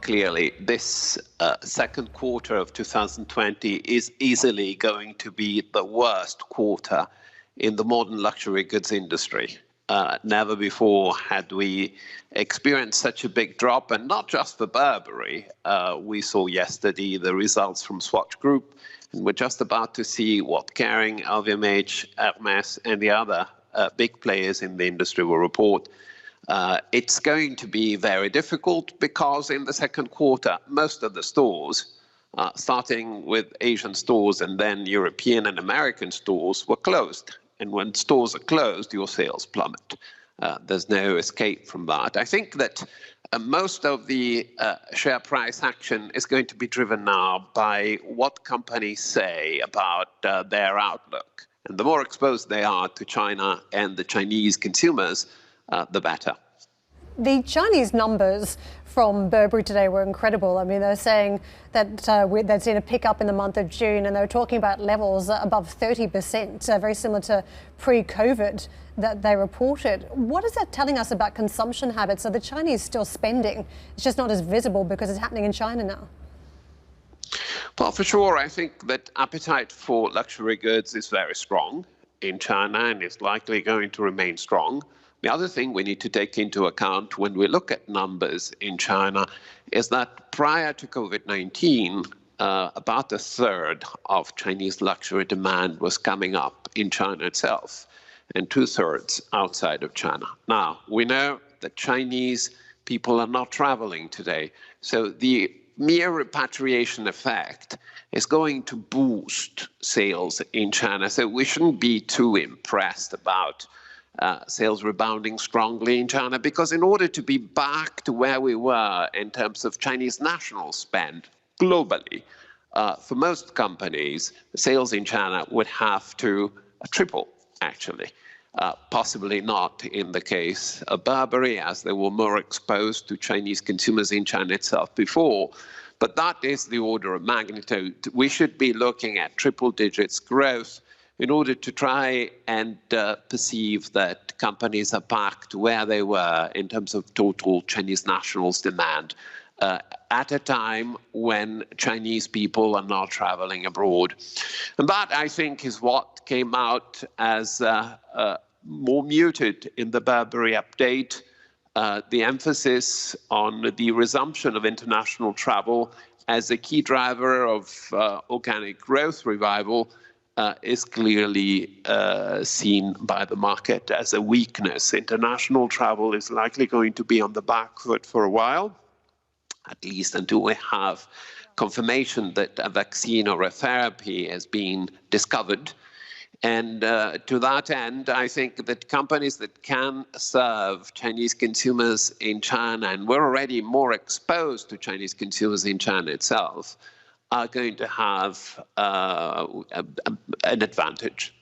clearly, this second quarter of 2020 is easily going to be the worst quarter in the modern luxury goods industry. Never before had we experienced such a big drop, and not just for Burberry. We saw yesterday the results from Swatch Group, and we're just about to see what Kering, LVMH, Hermes, and the other big players in the industry will report. It's going to be very difficult because in the second quarter, most of the stores, starting with Asian stores and then European and American stores, were closed. And when stores are closed, your sales plummet. There's no escape from that. I think that most of the share price action is going to be driven now by what companies say about their outlook. And the more exposed they are to China and the Chinese consumers, the better. The Chinese numbers from Burberry today were incredible. I mean, they're saying that they've seen a pickup in the month of June, and they're talking about levels above 30%, very similar to pre-COVID that they reported. What is that telling us about consumption habits? Are the Chinese still spending? It's just not as visible because it's happening in China now. Well, for sure, I think that appetite for luxury goods is very strong in China and is likely going to remain strong. The other thing we need to take into account when we look at numbers in China is that prior to COVID-19, about a third of Chinese luxury demand was coming up in China itself, and 2/3 outside of China. Now, we know that Chinese people are not traveling today, so the mere repatriation effect is going to boost sales in China. So we shouldn't be too impressed about sales rebounding strongly in China, because in order to be back to where we were in terms of Chinese national spend globally, for most companies, sales in China would have to triple, actually. Possibly not in the case of Burberry, as they were more exposed to Chinese consumers in China itself before. But that is the order of magnitude. We should be looking at triple digits growth in order to try and perceive that companies are back to where they were in terms of total Chinese nationals demand at a time when Chinese people are not traveling abroad. And that, I think, is what came out as more muted in the Burberry update. The emphasis on the resumption of international travel as a key driver of organic growth revival is clearly seen by the market as a weakness. International travel is likely going to be on the back foot for a while, at least until we have confirmation that a vaccine or a therapy has been discovered. And to that end, I think that companies that can serve Chinese consumers in China, and we're already more exposed to Chinese consumers in China itself, are going to have an advantage.